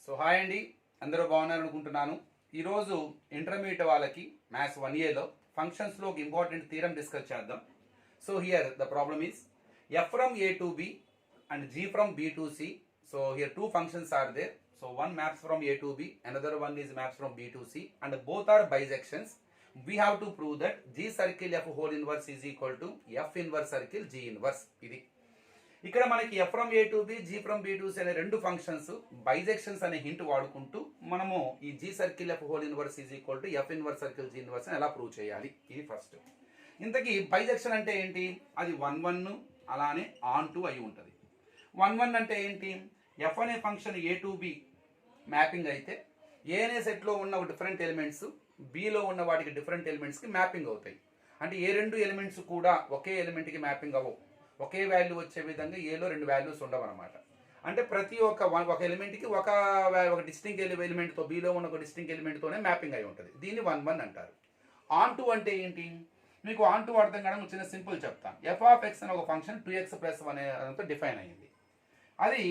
So hi అండి, అందరూ బాగున్నారు అనుకుంటున్నాను. ఈరోజు ఇంటర్మీడియట్ వాళ్ళకి మ్యాథ్స్ 1Aలో ఫంక్షన్స్లో ఒక ఇంపార్టెంట్ థీరం డిస్కస్ చేద్దాం. So here the problem is F from A to B and G from B to C. So here two functions are there. So one maps from A to B, another one is maps from B to C, and both are bisections. We have to prove that G circle F whole inverse is equal to F inverse circle G inverse. ఇది ఇక్కడ మనకి F from A to B, G from B to C అనే రెండు functions బైజెక్షన్స్ అనే hint వాడుకుంటూ మనము ఈ G circle F whole inverse is equal to F inverse circle G inverse అని ఎలా ప్రూవ్ చేయాలి, ఇది ఫస్ట్. ఇంతకీ బైజెక్షన్ అంటే ఏంటి? అది 1 1 అలానే ఆన్ టు అయి ఉంటుంది. 1 1 అంటే ఏంటి? ఎఫ్ అనే function A to B mapping అయితే ఏ అనే సెట్లో ఉన్న డిఫరెంట్ ఎలిమెంట్స్ బిలో ఉన్న వాటికి డిఫరెంట్ ఎలిమెంట్స్కి మ్యాపింగ్ అవుతాయి. అంటే ఏ రెండు ఎలిమెంట్స్ కూడా ఒకే ఎలిమెంట్కి మ్యాపింగ్ అవ్వవు. ఒకే వాల్యూ వచ్చే విధంగా ఏలో రెండు వాల్యూస్ ఉండవు అనమాట. అంటే ప్రతి ఒక ఎలిమెంట్కి ఒక డిస్టింక్ట్ ఎలిమెంట్తో బిలో ఉన్న ఒక డిస్టింక్ట్ ఎలిమెంట్తోనే మ్యాపింగ్ అయి ఉంటుంది. దీన్ని 1 1 అంటారు. ఆన్ టు అంటే ఏంటి? మీకు ఆన్ టు అర్థం కావడం చిన్న సింపుల్ చెప్తాను. ఎఫ్ ఆఫ్ ఎక్స్ అనే ఒక ఫంక్షన్ 2x + 1 అనేంతో డిఫైన్ అయ్యింది. అది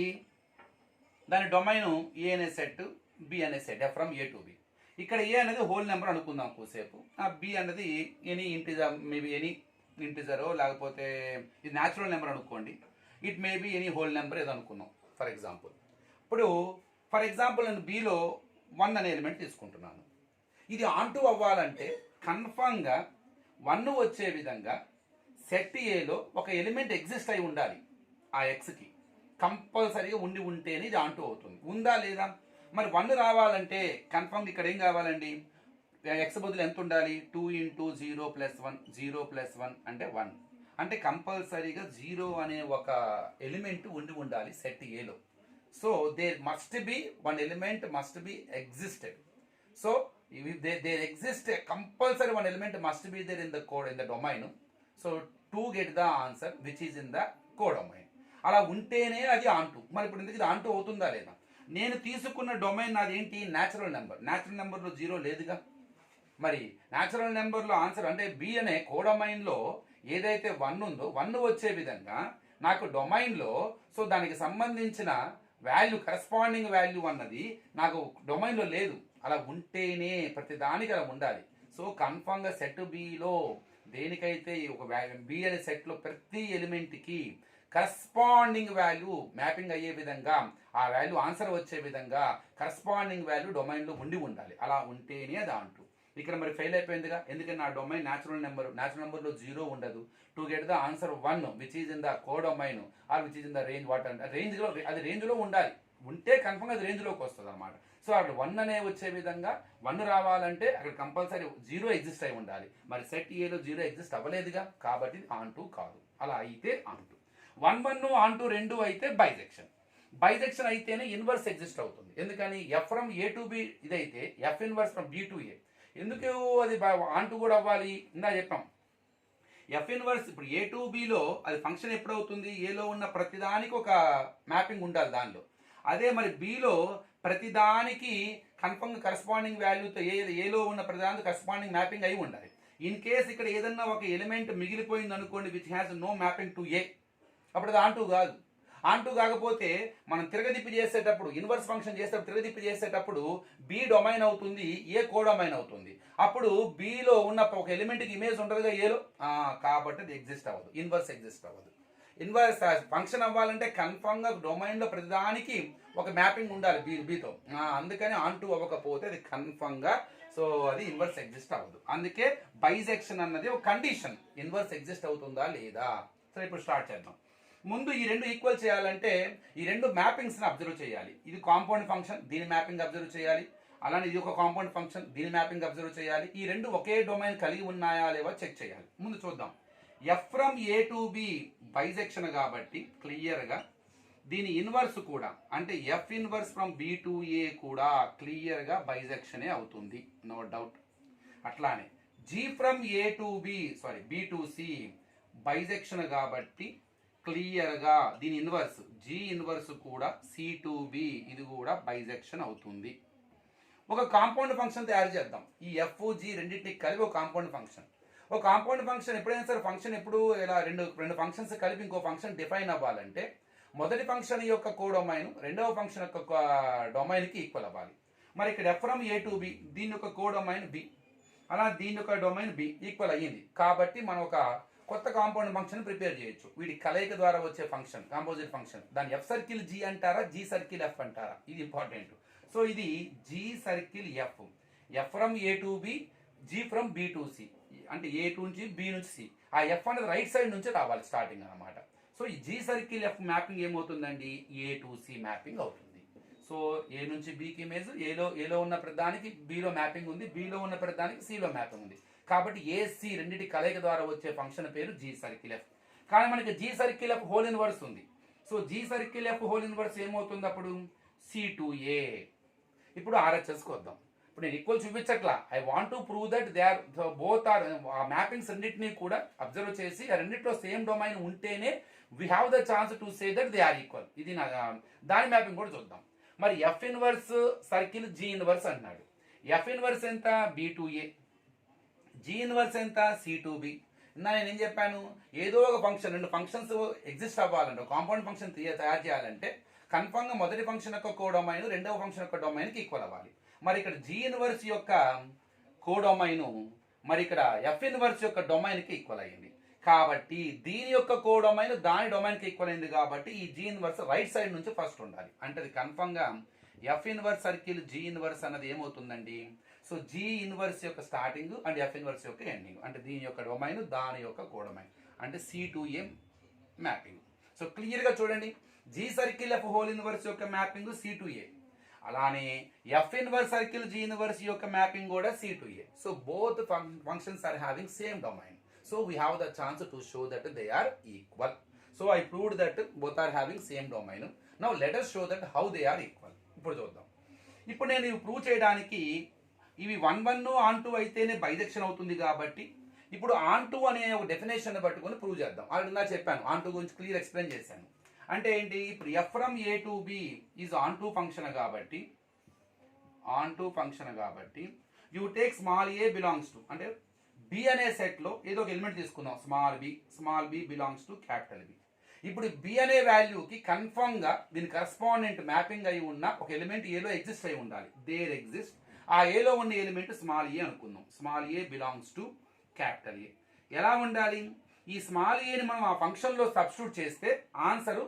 దాని డొమైను ఏ అనే సెట్, బి అనే set, F from A to B. ఇక్కడ ఏ అనేది హోల్ నెంబర్ అనుకుందాం కూసేపు. ఆ బి అనేది ఎనీ ఇంటిజర్, మేబీ ఎనీ ఇంటిజరో లేకపోతే ఇది న్యాచురల్ నెంబర్ అనుకోండి. It may be any whole number ఏదో అనుకున్నాం ఫర్ ఎగ్జాంపుల్. ఇప్పుడు ఫర్ ఎగ్జాంపుల్ నేను బిలో 1 అనే ఎలిమెంట్ తీసుకుంటున్నాను. ఇది ఆన్ టు అవ్వాలంటే కన్ఫామ్గా 1 వచ్చే విధంగా సెట్ ఏలో ఒక ఎలిమెంట్ ఎగ్జిస్ట్ అయి ఉండాలి. ఆ ఎక్స్కి కంపల్సరీగా ఉంటేనే ఇది ఆన్ టు అవుతుంది. ఉందా లేదా? మరి 1 రావాలంటే కన్ఫర్మ్ ఇక్కడ ఏం కావాలండి? ఎక్స్ బదులు ఎంత ఉండాలి? 2 × 0 + 1, 0 + 1 అంటే 1. అంటే కంపల్సరీగా 0 అనే ఒక ఎలిమెంట్ ఉండాలి సెట్ ఏలో. So there must be one element must be existed. So there exist compulsory one element must be there in the code, in the domain. So to get the answer which is in the codomain. అలా ఉంటేనే అది on to. మరి ఇప్పుడు ఇందుకు ఇది on to అవుతుందా లేదా? నేను తీసుకున్న డొమైన్ నాది ఏంటి? Natural number. న్యాచురల్ నెంబర్లో 0 లేదుగా. మరి న్యాచురల్ నెంబర్లో ఆన్సర్ అంటే బి అనే కోడొమైన్లో ఏదైతే 1 ఉందో 1 వచ్చే విధంగా నాకు డొమైన్లో, సో దానికి సంబంధించిన వాల్యూ, కరెస్పాండింగ్ వాల్యూ అన్నది నాకు డొమైన్లో లేదు. అలా ఉంటేనే ప్రతి దానికి అలా ఉండాలి. సో కన్ఫామ్గా సెట్ బిలో దేనికైతే ఒక బి అనే సెట్లో ప్రతి ఎలిమెంట్కి కరస్పాండింగ్ వాల్యూ మ్యాపింగ్ అయ్యే విధంగా, ఆ వాల్యూ ఆన్సర్ వచ్చే విధంగా కరస్పాండింగ్ వాల్యూ డొమైన్లో ఉండాలి. అలా ఉంటేనే అది ఆన్ టు. ఇక్కడ మరి ఫెయిల్ అయిపోయిందిగా. ఎందుకంటే నా డొమైన్ న్యాచురల్ నెంబర్లో 0 ఉండదు. To get the answer 1 which is in the codomain or which is in the range. What అంటే రేంజ్లో, అది రేంజ్లో ఉండాలి. ఉంటే కన్ఫర్మ్గా అది రేంజ్లోకి వస్తుంది అనమాట. సో అక్కడ 1 అనే వచ్చే విధంగా 1 రావాలంటే అక్కడ కంపల్సరీ 0 ఎగ్జిస్ట్ అయి ఉండాలి. మరి సెట్ ఏలో 0 ఎగ్జిస్ట్ అవ్వలేదుగా, కాబట్టి ఆన్ టు కాదు. అలా అయితే ఆన్ టు. 1 1 ఆన్ టు 2 అయితే బైజెక్షన్. బైజెక్షన్ అయితేనే ఇన్వర్స్ ఎగ్జిస్ట్ అవుతుంది. ఎందుకని? F from A to B ఇదైతే f inverse from B to A. ఎందుకు అది ఆన్ టు కూడా అవ్వాలి? ఇందా చెప్పాం. ఎఫ్ ఇన్వర్స్ ఇప్పుడు ఏ టు బిలో అది ఫంక్షన్ ఎప్పుడు అవుతుంది? ఏలో ఉన్న ప్రతిదానికి ఒక మ్యాపింగ్ ఉండాలి దానిలో. అదే మరి బిలో ప్రతిదానికి కన్ఫర్మ్ కరస్పాండింగ్ వాల్యూతో ఏలో ఉన్న ప్రతిదానికి కరస్పాండింగ్ మ్యాపింగ్ అయి ఉండాలి. ఇన్ కేస్ ఇక్కడ ఏదన్నా ఒక ఎలిమెంట్ మిగిలిపోయింది అనుకోండి which has no mapping to A, అప్పుడు అది ఆన్ టు కాదు. ఆన్ టు కాకపోతే మనం తిరగదిప్పి చేసేటప్పుడు, ఇన్వర్స్ ఫంక్షన్ చేసేటప్పుడు తిరగదిప్పి చేసేటప్పుడు బి డొమైన్ అవుతుంది, ఏ కోడొమైన్ అవుతుంది. అప్పుడు బిలో ఉన్న ఒక ఎలిమెంట్కి ఇమేజ్ ఉంటుందిగా ఏలో, కాబట్టి అది ఎగ్జిస్ట్ అవ్వదు, ఇన్వర్స్ ఎగ్జిస్ట్ అవ్వదు. ఇన్వర్స్ ఫంక్షన్ అవ్వాలంటే కన్ఫర్మ్గా డొమైన్లో ప్రతిదానికి ఒక మ్యాపింగ్ ఉండాలి బితో. అందుకని ఆన్ టు అవ్వకపోతే అది కన్ఫర్మ్గా, సో అది ఇన్వర్స్ ఎగ్జిస్ట్ అవ్వదు. అందుకే బైజెక్షన్ అన్నది ఒక కండిషన్, ఇన్వర్స్ ఎగ్జిస్ట్ అవుతుందా లేదా. సో ఇప్పుడు స్టార్ట్ చేద్దాం. ముందు ఈ రెండు ఈక్వల్ చేయాలంటే ఈ రెండు మ్యాపింగ్స్ని అబ్జర్వ్ చేయాలి. ఇది కాంపౌండ్ ఫంక్షన్, దీని మ్యాపింగ్ అబ్జర్వ్ చేయాలి. అలానే ఇది ఒక కాంపౌండ్ ఫంక్షన్, దీని మ్యాపింగ్ అబ్జర్వ్ చేయాలి. ఈ రెండు ఒకే డొమైన్ కలిగి ఉన్నాయా లేవో చెక్ చేయాలి. ముందు చూద్దాం. F from A to B bijection కాబట్టి క్లియర్గా దీని ఇన్వర్స్ కూడా, అంటే f inverse from B to A కూడా క్లియర్గా బైజెక్షనే అవుతుంది, నో డౌట్. అట్లానే g from A to B B to C bijection కాబట్టి క్లియర్గా దీని ఇన్వర్స్ జీ ఇన్వర్స్ కూడా సి టు బి ఇది కూడా బైజెక్షన్ అవుతుంది. ఒక కాంపౌండ్ ఫంక్షన్ తయారు చేద్దాం. ఈ ఎఫ్ జీ రెండింటికి కలిపి ఒక కాంపౌండ్ ఫంక్షన్. ఒక కాంపౌండ్ ఫంక్షన్ ఎప్పుడైనా సరే ఫంక్షన్ ఎప్పుడు ఇలా రెండు ఫంక్షన్స్ కలిపి ఇంకో ఫంక్షన్ డిఫైన్ అవ్వాలంటే మొదటి ఫంక్షన్ యొక్క కోడొమైన్ రెండవ ఫంక్షన్ యొక్క డొమైన్కి ఈక్వల్ అవ్వాలి. మరి ఇక్కడ F from A to B దీని యొక్క కోడొమైన్ బి, అలా దీని యొక్క డొమైన్ బి ఈక్వల్ అయ్యింది. కాబట్టి మనం ఒక కొత్త కాంపౌండ్ ఫంక్షన్ ప్రిపేర్ చేయొచ్చు. వీటి కలయిక ద్వారా వచ్చే ఫంక్షన్ కాంపోజిట్ ఫంక్షన్. దాన్ని ఎఫ్ సర్కిల్ జీ అంటారా, జీ సర్కిల్ ఎఫ్ అంటారా, ఇది ఇంపార్టెంట్. సో ఇది G circle F, F from A to B, G from B to C, అంటే ఏ టు నుంచి బి నుంచి సి. ఆ ఎఫ్ అనేది రైట్ సైడ్ నుంచి రావాలి స్టార్టింగ్ అనమాట. సో ఈ జీ సర్కిల్ ఎఫ్ మ్యాపింగ్ ఏమవుతుందండి, ఏ టు సి మ్యాపింగ్ అవుతుంది. సో ఏ నుంచి బికి ఇమేజ్, ఏలో ఉన్న ప్రధానికి బిలో మ్యాపింగ్ ఉంది, బిలో ఉన్న ప్రధానికి సిలో మ్యాపింగ్ ఉంది. కాబట్టి ఏసి రెండింటి కలయిక ద్వారా వచ్చే ఫంక్షన్ పేరు జీ సర్కిల్ ఎఫ్. కానీ మనకి g circle F whole inverse ఉంది. So G circle F whole inverse ఏమవుతుంది అప్పుడు, సి టు ఏ. ఇప్పుడు ఆర్హెచ్ఎస్కి వద్దాం. ఇప్పుడు నేను ఈక్వల్ చూపించట్లా, I want to prove that they are both are, ఆ మ్యాపింగ్స్ రెండింటినీ కూడా అబ్జర్వ్ చేసి ఆ రెండింటిలో సేమ్ డొమైన్ ఉంటేనే we have the chance to say that they are equal. ఇది దాని మ్యాపింగ్ కూడా చూద్దాం. మరి F inverse circle G inverse అంటున్నాడు. ఎఫ్ ఇన్వర్స్ ఎంత, B to A, g inverse ఎంత, సి టు బి. నేను ఏం చెప్పాను, ఏదో ఒక ఫంక్షన్, రెండు ఫంక్షన్స్ ఎగ్జిస్ట్ అవ్వాలంటే, కాంపౌండ్ ఫంక్షన్ తయారు చేయాలంటే కన్ఫర్మ్గా మొదటి ఫంక్షన్ యొక్క కోడొమైన్ రెండవ ఫంక్షన్ యొక్క డొమైన్కి ఈక్వల్ అవ్వాలి. మరి ఇక్కడ జీ ఇన్వర్స్ యొక్క కోడొమైన్ మరి ఇక్కడ ఎఫ్ ఇన్వర్స్ యొక్క డొమైన్కి ఈక్వల్ అయ్యింది. కాబట్టి దీని యొక్క కోడొమైన్ దాని డొమైన్కి ఈక్వల్ అయింది. కాబట్టి ఈ జీ ఇన్వర్స్ రైట్ సైడ్ నుంచి ఫస్ట్ ఉండాలి. అంటే అది కన్ఫర్మ్గా f inverse circle G inverse అన్నది ఏమవుతుందండి, సో జీ ఇన్వర్స్ యొక్క స్టార్టింగ్ అండ్ ఎఫ్ ఇన్వర్స్ యొక్క ఎండింగ్, అంటే దీని యొక్క డొమైన్ దాని యొక్క కోడొమైన్, అంటే C to A mapping. So క్లియర్గా చూడండి, g circle F whole inverse యొక్క మ్యాపింగ్ సి టు ఏ, అలానే F inverse circle G inverse యొక్క మ్యాపింగ్ కూడా C to A. So both functions are having same domain. So we have the chance to show that they are equal. So I proved that both are having same domain. Now let us show that how they are equal. ఇప్పుడు చూద్దాం. ఇప్పుడు నేను ఇవి prove చేయడానికి ఇవి 1 1 on 2 అయితేనే bisection అవుతుంది. కాబట్టి ఇప్పుడు ఆన్ 2 అనే ఒక డెఫినేషన్ పట్టుకొని ప్రూవ్ చేద్దాం. ఆల్రెడీ నా చెప్పాను, ఆన్ 2 గురించి క్లియర్ ఎక్స్ప్లెయిన్ చేశాను. అంటే ఏంటి, ఇప్పుడు F from A to B is onto 2 function కాబట్టి, ఆన్ 2 ఫంక్షన్ కాబట్టి you take small A belongs to, అంటే బి అనే సెట్లో ఏదో ఒక ఎలిమెంట్ తీసుకుందాం, small B belongs to capital B. ఇప్పుడు బి అనే వాల్యూకి కన్ఫర్మ్గా దీని కరస్పాండెంట్ మ్యాపింగ్ అయి ఉన్న ఒక ఎలిమెంట్ ఏలో ఎగ్జిస్ట్ అయి ఉండాలి. దేర్ ఎగ్జిస్ట్, ఆ ఏలో ఉన్న ఎలిమెంట్ స్మాల్ ఏ అనుకుందాం. Small A belongs to capital ఏ. ఎలా ఉండాలి, ఈ స్మాల్ ఏని మనం ఆ ఫంక్షన్లో సబ్స్టిట్యూట్ చేస్తే ఆన్సరు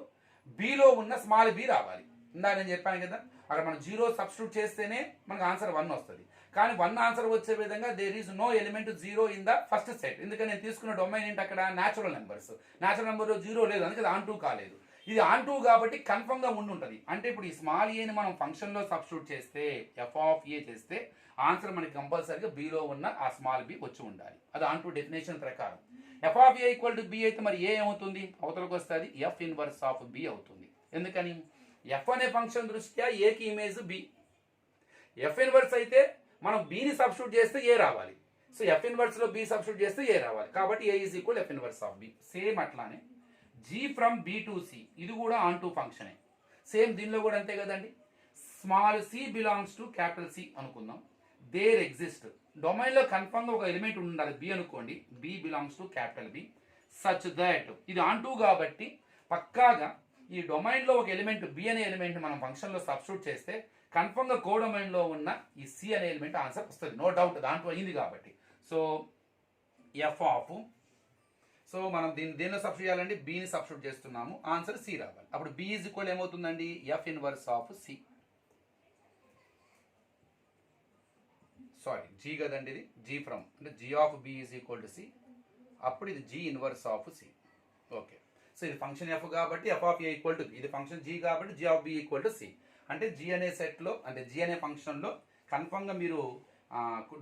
బిలో ఉన్న స్మాల్ బి రావాలి. ఇందాక నేను చెప్పాను కదా, అక్కడ మనం 0 సబ్స్టిట్యూట్ చేస్తేనే మనకు ఆన్సర్ 1 వస్తుంది. కానీ 1 ఆన్సర్ వచ్చే విధంగా there is no element 0 in the first set. ఎందుకంటే నేను తీసుకున్న డొమైన్ ఏంటి, అక్కడ న్యాచురల్ నెంబర్స్. న్యాచురల్ నెంబర్లో 0 లేదు, అందుకే ఆన్ 2 కాలేదు. ఇది ఆన్ 2 కాబట్టి కన్ఫర్మ్గా ఉంటుంది. అంటే ఇప్పుడు ఈ స్మాల్ ఏని మనం ఫంక్షన్లో సబ్స్టిట్యూట్ చేస్తే, ఎఫ్ ఆఫ్ ఏ చేస్తే ఆన్సర్ మనకి కంపల్సరీగా బిలో ఉన్న ఆ స్మాల్ బి వచ్చి ఉండాలి. అది ఆన్ 2 డెఫినేషన్ ప్రకారం. F of A equal to B అయితే మరి ఏ ఏమవుతుంది, అవతలకు వస్తుంది ఎఫ్ ఇన్వర్స్ ఆఫ్ బి అవుతుంది. ఎందుకని, ఎఫ్ అనే ఫంక్షన్ దృష్ట్యా ఏకి ఇమేజ్ బి. ఎఫ్ ఇన్వర్స్ అయితే మనం బిని సబ్స్టిట్యూట్ చేస్తే ఏ రావాలి. సో ఎఫ్ ఇన్వర్స్లో బి సబ్స్టిట్యూట్ చేస్తే ఏ రావాలి. కాబట్టి A is equal F inverse of B. Same అట్లానే g from B to C, ఇది కూడా ఆన్ 2 ఫంక్షనే. సేమ్ దీనిలో కూడా అంతే కదండి. Small C belongs to capital C అనుకుందాం. దేర్ ఎగ్జిస్ట్, డొమైన్లో కన్ఫర్మ్గా ఒక ఎలిమెంట్ ఉండాలి, బి అనుకోండి. B belongs to capital B such that, ఇది ఆన్ 2 కాబట్టి పక్కాగా ఈ డొమైన్లో ఒక ఎలిమెంట్ బి అనే ఎలిమెంట్ మనం ఫంక్షన్లో సబ్స్టిట్యూట్ చేస్తే కన్ఫర్మ్గా కోడొమైన్లో ఉన్న ఈ సి అనే ఎలిమెంట్ ఆన్సర్ వస్తుంది. నో డౌట్, దాంట్లో అయింది కాబట్టి. సో ఎఫ్ ఆఫ్, సో మనం దేనిలో సబ్స్టిట్యూట్ చేయాలండి, బిని సబ్స్టిట్యూట్ చేస్తున్నాము, ఆన్సర్ సి రావాలి. అప్పుడు బి ఈజ్ ఈక్వల్ ఏమవుతుందండి, F inverse of C. Sorry, G కదండి ఇది, జీ ఫ్రమ్, అంటే G of B is equal to C. అప్పుడు ఇది G inverse of C. Okay, so ఇది ఫంక్షన్ ఎఫ్ కాబట్టి F of A equal to B, ఇది function G కాబట్టి G of B equal to C. అంటే G అనే సెట్లో, అంటే జీ అనే ఫంక్షన్లో కన్ఫర్మ్గా మీరు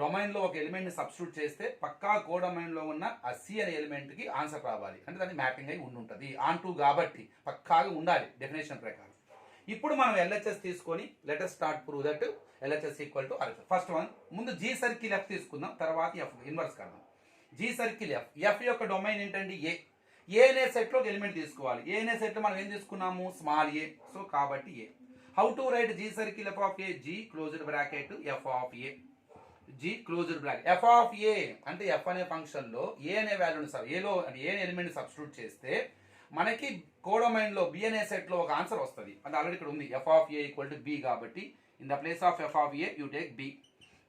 డొమైన్లో ఒక ఎలిమెంట్ని సబ్స్టిట్యూట్ చేస్తే పక్కా కోడొమైన్లో ఉన్న ఆ సి అనే ఎలిమెంట్కి ఆన్సర్ రావాలి. అంటే దాన్ని మ్యాపింగ్ అయి ఉంటుంది. ఆన్ 2 కాబట్టి పక్కాగా ఉండాలి డెఫినేషన్ ప్రకారం. ఇప్పుడు మనం ఎల్హెచ్ఎస్ తీసుకొని let us start prove that LHS equal to RHS. First one, ముందు జీ సర్కిల్ ఎఫ్ తీసుకుందాం, తర్వాత ఎఫ్ ఇన్వర్స్ కడదాం. జీ సర్కిల్ ఎఫ్, ఎఫ్ యొక్క డొమైన్ ఏంటండి, ఏ. ఏ అనే సెట్లో ఒక ఎలిమెంట్ తీసుకోవాలి. ఏ అనే సెట్లో మనం ఏం తీసుకున్నాము, స్మాల్ ఏ. సో కాబట్టి A. How to write g circle F of A, g closed bracket f of A, g closed bracket f of A. అంటే ఎఫ్ అనే ఫంక్షన్లో ఏ అనే వాల్యూని ఏలో ఏ ఎలిమెంట్ సబ్స్టిట్యూట్ చేస్తే మనకి కోడొమైన్లో బి అనే సెట్లో ఒక ఆన్సర్ వస్తుంది. అది ఆల్రెడీ ఇక్కడ ఉంది, f of A equal to B. కాబట్టి in the place of F of A you take B.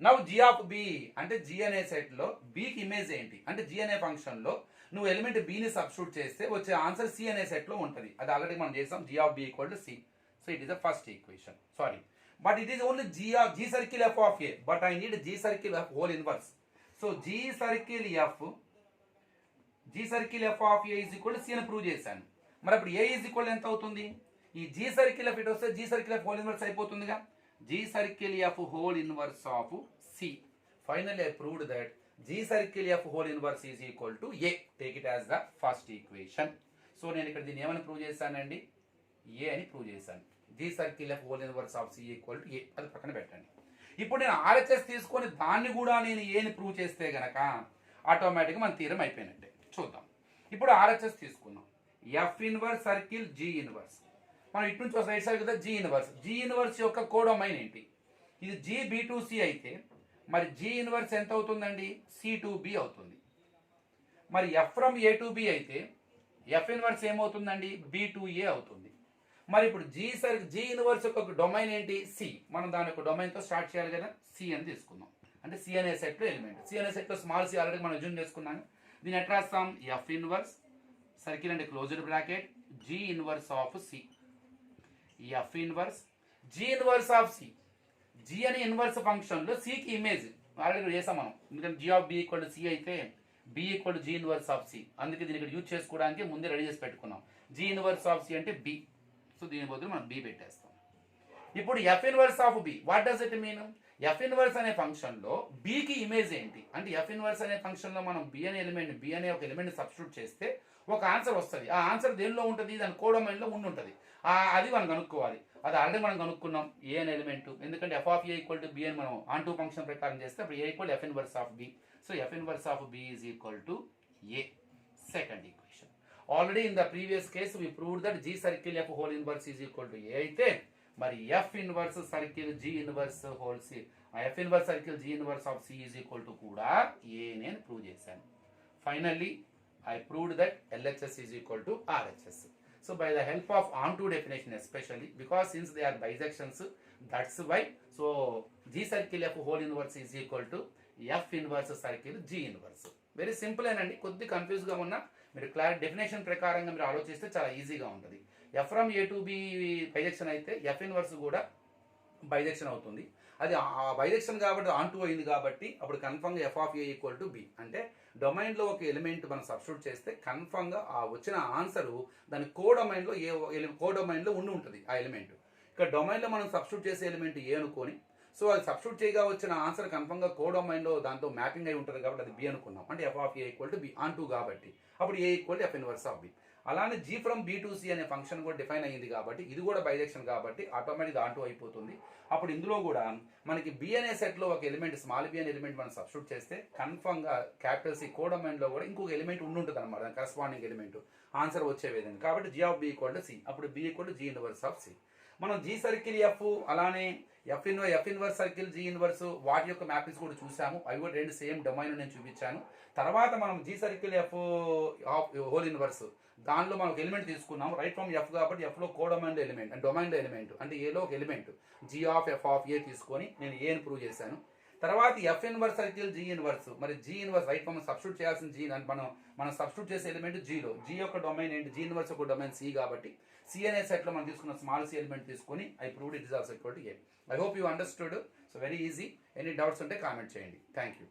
Now g of B అంటే జీ అనే సెట్లో బికి ఇమేజ్ ఏంటి అంటే జీ అనే ఫంక్షన్లో నువ్వు ఎలిమెంట్ బిని సబ్స్టిట్యూట్ చేస్తే వచ్చే ఆన్సర్ సి అనే సెట్లో ఉంటుంది. అది ఆల్రెడీ మనం చేసాం, G of B equal to C. So it is the first equation. Sorry, but it is only G circle F of A, but I need G circle F whole inverse. So G circle F of A is equal to C అని prove చేశాను. మరి అప్పుడు A is equal ఎంత అవుతుంది? ఈ G circle F it వస్తే G circle F whole inverse అయిపోతుందిగా. G circle F whole inverse of C. Finally I proved that G circle F whole inverse is equal to A. Take it as the first equation. So నేను ఇక్కడ దీన్ని ఏమని prove చేశానండి? ఏ అని prove చేశాను. G circle F whole inverse of C equal to A. అది పక్కన పెట్టండి. ఇప్పుడు నేను ఆర్హెచ్ఎస్ తీసుకొని దాన్ని కూడా నేను ఏని ప్రూవ్ చేస్తే గనక ఆటోమేటిక్గా మన థీరం అయిపోయినట్టే. చూద్దాం. ఇప్పుడు ఆర్హెచ్ఎస్ తీసుకున్నాం. F inverse circle G inverse. మనం ఇటు నుంచి రైట్ సైడ్ కదా జీ ఇన్వర్స్. జీ ఇన్వర్స్ యొక్క కోడొమైన్ ఏంటి? ఇది జీ బి టు సి అయితే మరి జీ ఇన్వర్స్ ఎంత అవుతుందండి? సి టు బి అవుతుంది. మరి F from A to B అయితే ఎఫ్ ఇన్వర్స్ ఏమవుతుందండి? బి టు ఏ అవుతుంది. మరి ఇప్పుడు జీ ఇన్వర్స్ యొక్క డొమైన్ ఏంటి? సి. మనం దాని యొక్క డొమైన్తో స్టార్ట్ చేయాలి కదా. సి అని తీసుకుందాం. అంటే సి అనే సెట్లో ఎలిమెంట్. సి అనే సెట్లో స్మాల్ సి ఆల్రెడీ మనం జూమ్ చేసుకున్నాం. దీన్ని ఎట్లా రాస్తాం? ఎఫ్ ఇన్వర్స్ సర్కిల్ అంటే closed bracket G inverse of C. F inverse G inverse of C. G అనే ఇన్వర్స్ ఫంక్షన్లో సికి ఇమేజ్ ఆల్రెడీ చేసాం మనం. ఎందుకంటే G of B equal to C అయితే B equal to G inverse of C. అందుకే దీన్ని ఇక్కడ యూజ్ చేసుకోవడానికి ముందే రెడీ చేసి పెట్టుకున్నాం. జీ ఇన్వర్స్ ఆఫ్ సి అంటే బి. సో దీని బదులు మనం బి పెట్టేస్తాం. ఇప్పుడు F inverse of B, what does it mean? F inverse అనే ఫంక్షన్లో బికి ఇమేజ్ ఏంటి అంటే ఎఫ్ ఇన్వర్స్ అనే ఫంక్షన్లో మనం బి అనే ఒక ఎలిమెంట్ సబ్స్టిట్యూట్ చేస్తే ఒక ఆన్సర్ వస్తుంది. ఆ ఆన్సర్ దేనిలో ఉంటుంది? దాని కోడొమైన్లో ఉండి ఉంటుంది. అది మనం కనుక్కోవాలి. అది ఆల్రెడీ మనం కనుక్కున్నాం, ఏ అనే ఎలిమెంట్. ఎందుకంటే F of A equal to B అని మనం ఆన్ టూ ఫంక్షన్ ప్రకారం చేస్తే అప్పుడు A equal F inverse of B. So F inverse of B is equal to A. Second equation. Already in the previous case we proved that G circle F whole inverse is equal to A అయితే మరి F inverse circle G inverse whole C, F inverse circle G inverse of C is equal to కూడా ఏ నేను prove చేశాను. Finally I proved that LHS is equal to RHS. So by the help of onto definition especially, because since they are bisections, that's why, so G circle F whole inverse is equal to F inverse circle G inverse. Very simple అండి. కొద్ది కన్ఫ్యూజ్గా ఉన్నా మీరు definition ప్రకారంగా మీరు ఆలోచిస్తే చాలా ఈజీగా ఉంటుంది. F from A to B bisection అయితే ఎఫ్ ఇన్వర్స్ కూడా బైజెక్షన్ అవుతుంది. అది బైజెక్షన్ కాబట్టి ఆన్ టూ అయింది కాబట్టి అప్పుడు కన్ఫర్మ్గా F of A equal to B. అంటే డొమైన్లో ఒక ఎలిమెంట్ మనం సబ్స్టిట్యూట్ చేస్తే కన్ఫర్మ్గా ఆ వచ్చిన ఆన్సరు దాని కోడొమైన్లో ఉండి ఉంటుంది ఆ ఎలిమెంట్. ఇక్కడ డొమైన్లో మనం సబ్స్టిట్యూట్ చేసే ఎలిమెంట్ ఏ అనుకొని, సో అది సబ్స్టిట్యూట్ చేయగా వచ్చిన ఆన్సర్ కన్ఫర్మ్గా కోడొమైన్లో దాంతో మ్యాపింగ్ అయి ఉంటుంది కాబట్టి అది బి అనుకున్నాం. అంటే F of A equal to B onto కాబట్టి అప్పుడు A equal to F inverse of B. అలానే G from B to C అనే ఫంక్షన్ కూడా డిఫైన్ అయ్యింది కాబట్టి ఇది కూడా బైజెక్షన్ కాబట్టి ఆటోమేటిక్గా ఆన్ టూ అయిపోతుంది. అప్పుడు ఇందులో కూడా మనకి బి అనే సెట్లో ఒక ఎలిమెంట్ స్మాల్ బి అనే ఎలిమెంట్ మనం సబ్స్టిట్యూట్ చేస్తే కన్ఫర్మ్గా క్యాపిటల్ సి కోడొమైన్లో కూడా ఇంకొక ఎలిమెంట్ ఉంటుంది అనమాట, దాని కరస్పాండింగ్ ఎలిమెంట్ ఆన్సర్ వచ్చే విధంగా. కాబట్టి G of B equal to C, అప్పుడు B equal to G inverse of C. మనం జీ సర్కిల్ ఎఫ్ అలానే F inverse circle G inverse వాటి యొక్క మ్యాపింగ్స్ కూడా చూసాము. అవి కూడా రెండు సేమ్ డొమైన్ నేను చూపించాను. తర్వాత మనం G circle F whole inverse దానిలో మనం ఒక ఎలిమెంట్ తీసుకున్నాం రైట్ ఫ్రమ్ ఎఫ్ కాబట్టి ఎఫ్లో కోడొమైన్లో ఎలిమెంట్ అంటే డొమైన్లో ఎలిమెంట్ అంటే ఏలో ఒక element G of F of A తీసుకొని నేను ఏని ప్రూవ్ చేశాను. తర్వాత F inverse circle G inverse, మరి జీ ఇన్వర్స్ రైట్ మనం సబ్స్టిట్యూట్ చేయాల్సిన జీ అంటే మనం సబ్స్టిట్యూట్ చేసే ఎలిమెంట్ జీలో, జీ యొక్క డొమైన్ ఏంటి? జీ ఇన్వర్స్ యొక్క డొమైన్ సి కాబట్టి సి అనే సెట్లో మనం తీసుకున్న స్మాల్ సి ఎలిమెంట్ తీసుకొని I proved it is also equal to A. I hope you understood. So very easy. Any doubts ఉంటే కామెంట్ చేయండి. Thank you.